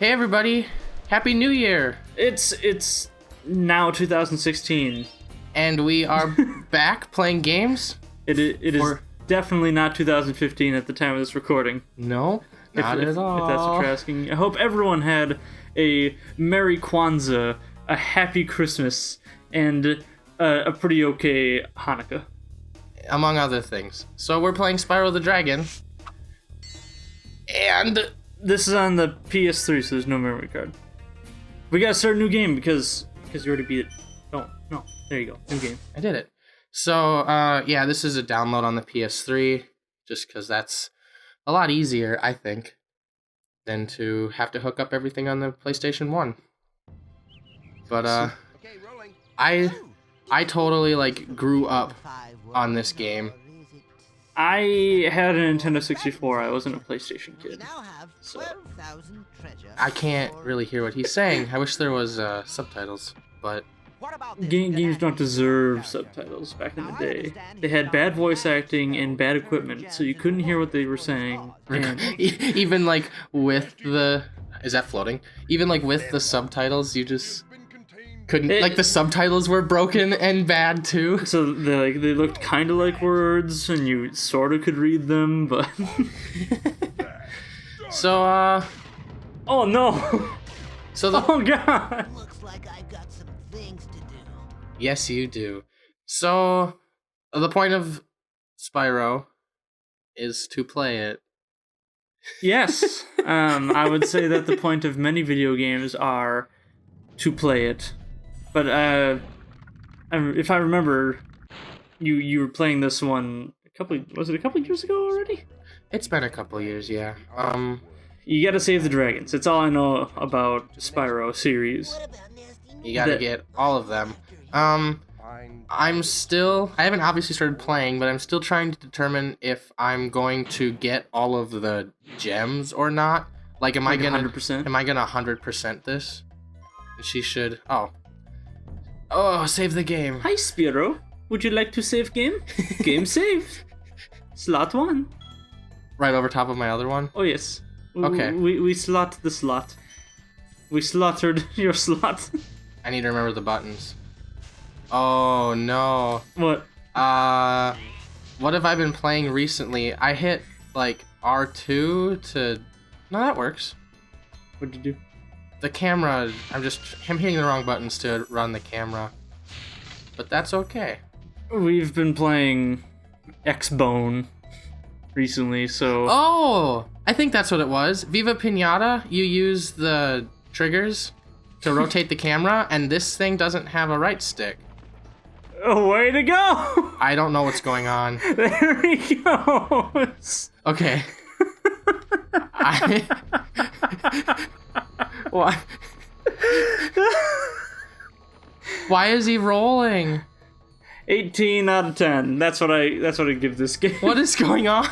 Hey everybody, Happy New Year! It's now 2016. And we are back playing games? It is definitely not 2015 at the time of this recording. No, not at all. If that's what you're asking. I hope everyone had a Merry Kwanzaa, a Happy Christmas, and a pretty okay Hanukkah. Among other things. So we're playing Spyro the Dragon. And this is on the PS3, so there's no memory card. We gotta start a new game because you already beat it. No, there you go, new game. I did it. So, yeah, this is a download on the PS3, just because that's a lot easier, I think, than to have to hook up everything on the PlayStation 1. But, I totally, grew up on this game. I had a Nintendo 64. I wasn't a PlayStation kid. So I can't really hear what he's saying. I wish there was subtitles, but games don't deserve subtitles back in the day. They had bad voice acting and bad equipment, so you couldn't hear what they were saying. Even with the floating? Even with the subtitles, you just couldn't. The subtitles were broken and bad too. So they looked kind of like words, and you sort of could read them, but. So oh no. Oh god. Looks like I've got some things to do. Yes, you do. So the point of Spyro is to play it. Yes. I would say that the point of many video games are to play it. But if I remember, you were playing this one was it a couple years ago already? It's been a couple years, yeah. You gotta save the dragons. That's all I know about Spyro series. You gotta get all of them. I haven't obviously started playing, but I'm still trying to determine if I'm going to get all of the gems or not. Am I gonna 100%? Am I gonna 100% this? She should. Oh, save the game. Hi, Spyro. Would you like to save game? Game saved. Slot 1. Right over top of my other one? Oh, yes. Okay. We slot the slot. We slaughtered your slot. I need to remember the buttons. Oh, no. What? What have I been playing recently? I hit, R2 to... No, that works. What'd you do? The camera, I'm hitting the wrong buttons to run the camera. But that's okay. We've been playing X-Bone recently, so... Oh! I think that's what it was. Viva Pinata, you use the triggers to rotate the camera, and this thing doesn't have a right stick. Oh, way to go! I don't know what's going on. There he goes! Okay. Why? Why is he rolling? 18 out of 10. That's what I give this game. What is going on?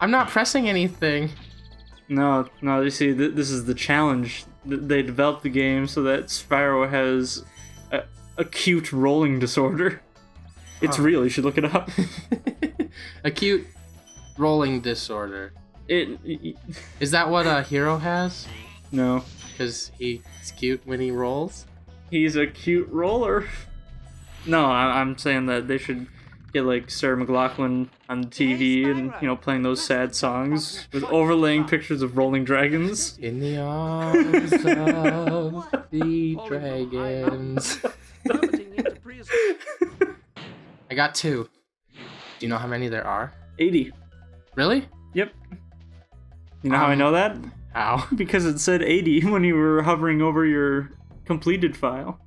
I'm not pressing anything. No. You see, this is the challenge. They developed the game so that Spyro has acute rolling disorder. It's real. You should look it up. Acute rolling disorder. Is that what a hero has? No. Because he's cute when he rolls? He's a cute roller. No, I'm saying that they should get Sarah McLachlan on the TV and playing those sad songs with overlaying pictures of rolling dragons. In the arms of the dragons. I got 2. Do you know how many there are? 80. Really? Yep. You know how I know that? How? Because it said 80 when you were hovering over your completed file.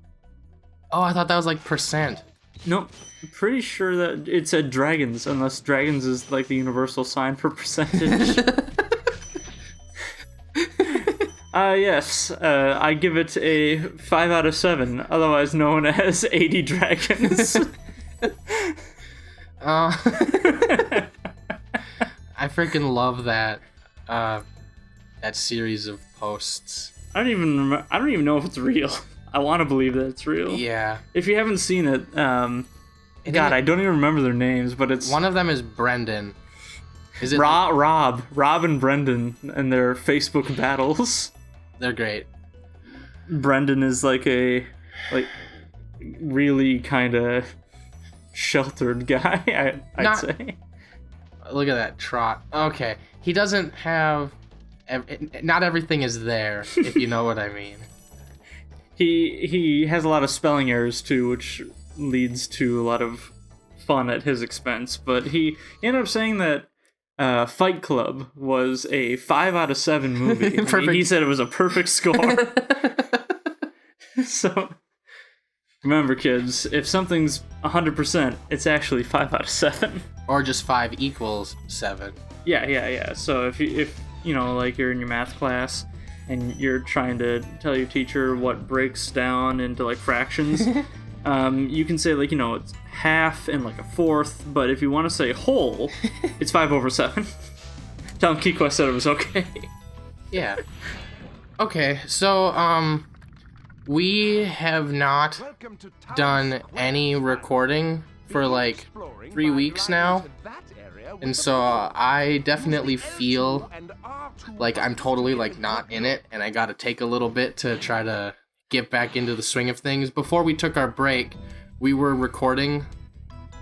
Oh, I thought that was percent. Nope. I'm pretty sure that it said dragons, unless dragons is the universal sign for percentage. Yes. I give it a 5 out of 7, otherwise known as 80 dragons. I freaking love that series of posts. I don't even know if it's real. I want to believe that it's real. Yeah. If you haven't seen it, I don't even remember their names, but it's... One of them is Brendan. Is it Rob and Brendan and their Facebook battles. They're great. Brendan is like a really kind of sheltered guy, I'd say. Look at that trot. Okay, he doesn't have... not everything is there, if you know what I mean. He has a lot of spelling errors, too, which leads to a lot of fun at his expense. But he ended up saying that Fight Club was a 5 out of 7 movie. He said it was a perfect score. So, remember, kids, if something's 100%, it's actually 5 out of 7. Or just 5 equals 7. Yeah. So if you know, like, you're in your math class and you're trying to tell your teacher what breaks down into, like, fractions, you can say, like, you know, it's half and, like, a fourth, but if you want to say whole, it's 5/7. Tell them KeyQuest said it was okay. Yeah. Okay, so, we have not done any recording for, like, 3 weeks now. And so I definitely feel like I'm totally, like, not in it, and I gotta take a little bit to try to get back into the swing of things. Before we took our break, we were recording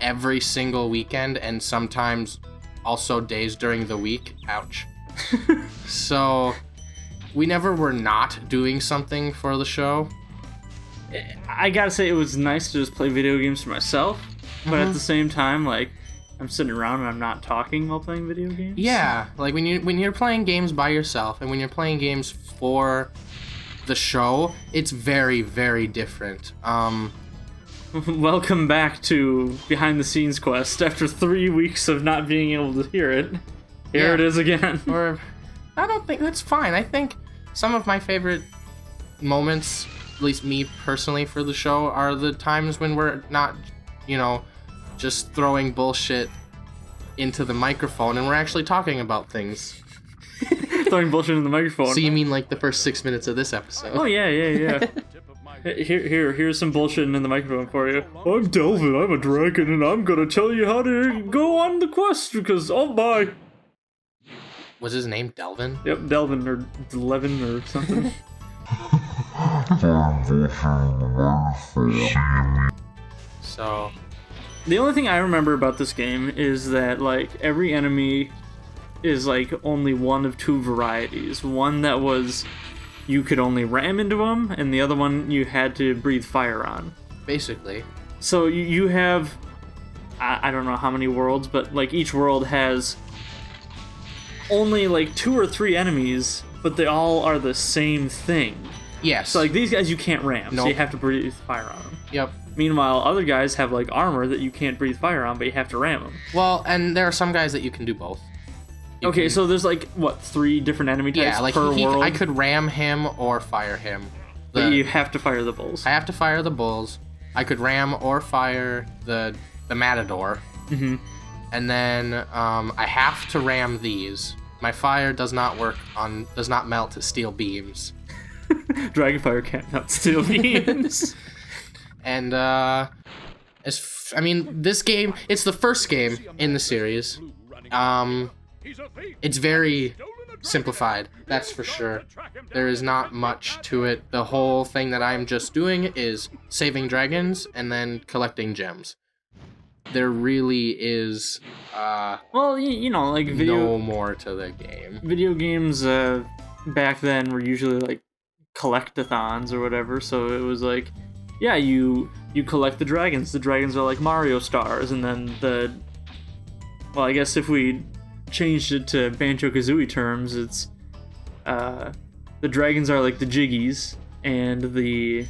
every single weekend, and sometimes also days during the week. Ouch. So we never were not doing something for the show. I gotta say, it was nice to just play video games for myself, but at the same time, like, I'm sitting around and I'm not talking while playing video games. Yeah, like when you're playing games by yourself and when you're playing games for the show, it's very, very different. Welcome back to Behind the Scenes Quest. After 3 weeks of not being able to hear it, here it is again. Or I don't think that's fine. I think some of my favorite moments, at least me personally, for the show are the times when we're not, you know, just throwing bullshit into the microphone and we're actually talking about things. Throwing bullshit in the microphone. So you mean like the first 6 minutes of this episode? Oh yeah. Here's some bullshit in the microphone for you. I'm Delvin, I'm a dragon, and I'm gonna tell you how to go on the quest because bye. Was his name Delvin? Yep, Delvin or Levin or something. So the only thing I remember about this game is that, like, every enemy is, like, only one of 2 varieties. One that was you could only ram into them, and the other one you had to breathe fire on. Basically. So you have, I don't know how many worlds, but, like, each world has only, like, 2 or 3 enemies, but they all are the same thing. Yes. So, like, these guys you can't ram, so you have to breathe fire on them. Yep. Meanwhile, other guys have, like, armor that you can't breathe fire on, but you have to ram them. Well, and there are some guys that you can do both. So there's, like, what, 3 different enemy types like per world? I could ram him or fire him. But you have to fire the bulls. I have to fire the bulls. I could ram or fire the matador. Mm-hmm. And then I have to ram these. My fire does not melt steel beams. Dragonfire can't melt steel beams. And this game, it's the first game in the series. It's very simplified, that's for sure. There is not much to it. The whole thing that I'm just doing is saving dragons and then collecting gems. There really is well, you know, like no more to the game. Video games back then were usually like collectathons or whatever, so it was like, yeah, you collect the dragons. The dragons are like Mario stars, and then well, I guess if we changed it to Banjo-Kazooie terms, it's the dragons are like the jiggies, and the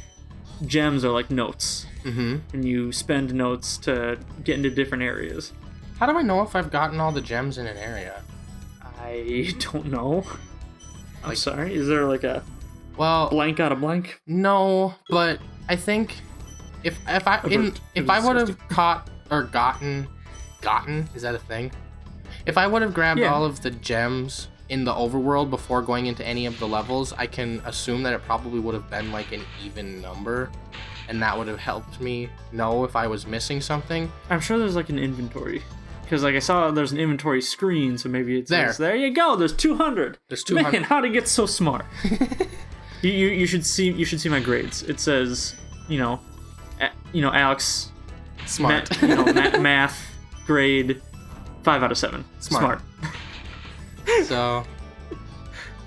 gems are like notes. Mm-hmm. And you spend notes to get into different areas. How do I know if I've gotten all the gems in an area? I don't know. I'm sorry. Is there like a blank out of blank? No, but I think if I would have caught or gotten, is that a thing? If I would have grabbed all of the gems in the overworld before going into any of the levels, I can assume that it probably would have been like an even number, and that would have helped me know if I was missing something. I'm sure there's like an inventory, because like I saw there's an inventory screen, so maybe it's there. There you go. There's 200. There's 200. Man, how'd it get so smart? You should see my grades. It says, Alex, Smart. math grade 5 out of 7. Smart. So,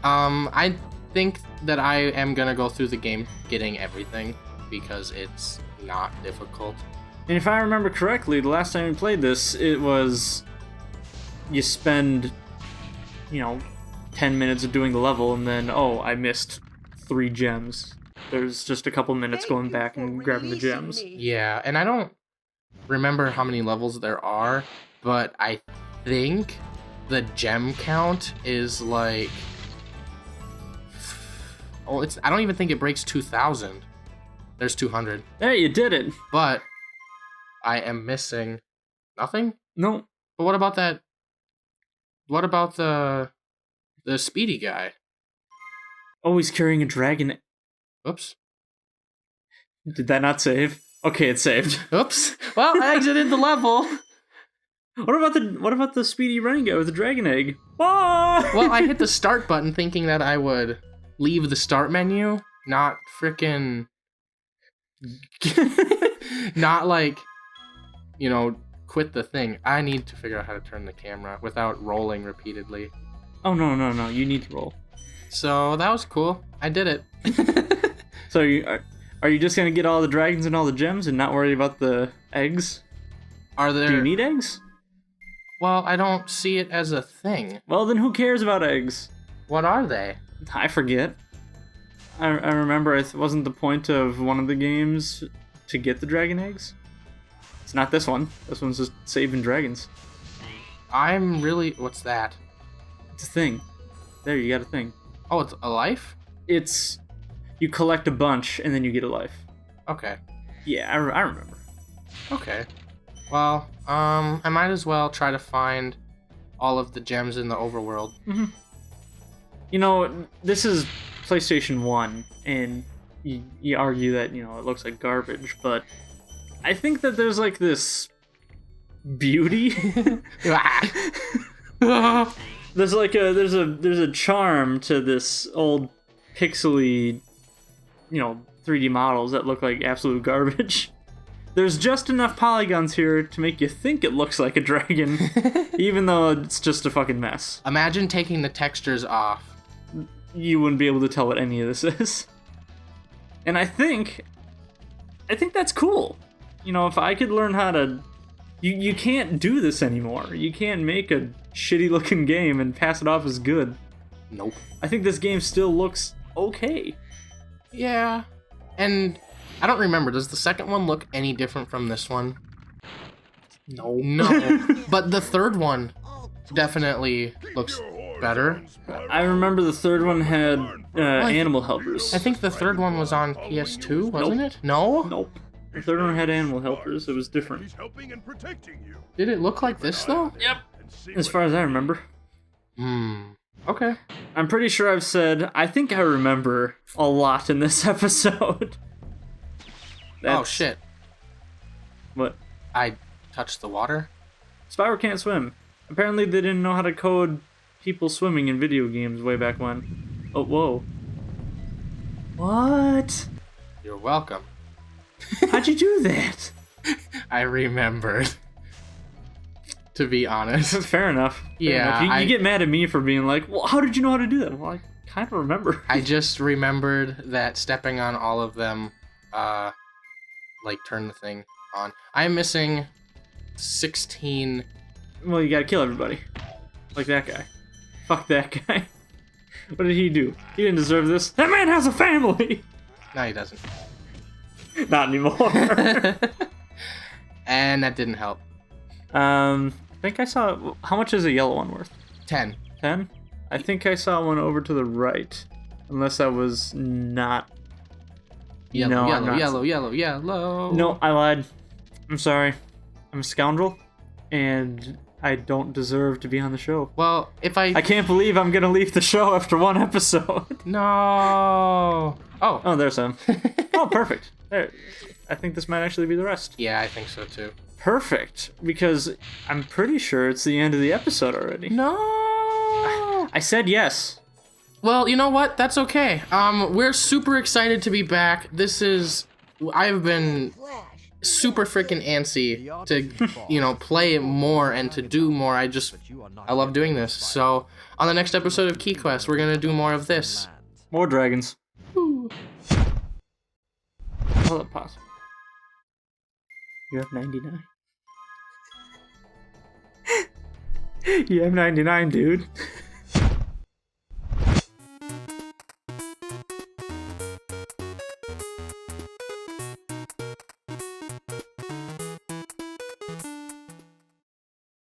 I think that I am gonna go through the game getting everything because it's not difficult. And if I remember correctly, the last time we played this, it was you spend, 10 minutes of doing the level, and then I missed 3 gems. There's just a couple minutes going back and grabbing the gems. Yeah, and I don't remember how many levels there are, but I think the gem count is like... I don't even think it breaks 2,000. There's 200. Hey, you did it! But I am missing nothing? No. But what about that? What about the speedy guy? Oh, he's carrying a dragon. Oops. Did that not save? Okay, it saved. Oops. Well, I exited the level. What about the speedy running guy with the dragon egg? Ah! Well, I hit the start button thinking that I would leave the start menu, not frickin' not like, quit the thing. I need to figure out how to turn the camera without rolling repeatedly. Oh, no, you need to roll. So that was cool. I did it. So are you just gonna get all the dragons and all the gems and not worry about the eggs? Do you need eggs? Well, I don't see it as a thing. Well, then who cares about eggs? What are they? I forget. I remember it wasn't the point of one of the games to get the dragon eggs. It's not this one. This one's just saving dragons. What's that? It's a thing. There, you got a thing. Oh, it's a life? It's... You collect a bunch, and then you get a life. Okay. Yeah, I remember. Okay. Well, I might as well try to find all of the gems in the overworld. Mm-hmm. This is PlayStation 1, and you argue that, it looks like garbage, but I think that there's, like, this beauty. There's a charm to this old pixely, 3D models that look like absolute garbage. There's just enough polygons here to make you think it looks like a dragon, even though it's just a fucking mess. Imagine taking the textures off. You wouldn't be able to tell what any of this is. And I think that's cool. If I could learn how to... You can't do this anymore. You can't make a shitty looking game and pass it off as good. Nope. I think this game still looks okay. Yeah. And I don't remember. Does the second one look any different from this one? No. But the third one definitely looks better. I remember the third one had animal helpers. I think the third one was on PS2, wasn't it? No? Nope. The third one had animal helpers. It was different. Did it look like this, though? Yep. As far as I remember. Okay. I'm pretty sure I've said, I think I remember a lot in this episode. Oh, shit. What? I touched the water? Spyro can't swim. Apparently they didn't know how to code people swimming in video games way back when. Oh, whoa. What? You're welcome. How'd you do that? I remembered. To be honest. Fair enough. Yeah. You get mad at me for being like, well, how did you know how to do that? Well, I kind of remember. I just remembered that stepping on all of them, turn the thing on. I'm missing 16... Well, you gotta kill everybody. Like that guy. Fuck that guy. What did he do? He didn't deserve this. That man has a family! No, he doesn't. Not anymore. And that didn't help. I think I saw... How much is a yellow one worth? 10. 10? I think I saw one over to the right. Unless I was not... Yellow, No, yellow. No, I lied. I'm sorry. I'm a scoundrel. And I don't deserve to be on the show. Well, if I can't believe I'm gonna leave the show after one episode. No. Oh, there's some. Oh, perfect. There. I think this might actually be the rest. Yeah, I think so too. Perfect, because I'm pretty sure it's the end of the episode already. No. I said yes. Well, you know what? That's okay. We're super excited to be back. I've been super freaking antsy to, play more and to do more. I love doing this. So, on the next episode of KeyQuest, we're gonna do more of this. More dragons. Woo. Hold up, pause. You have 99. You have 99, dude.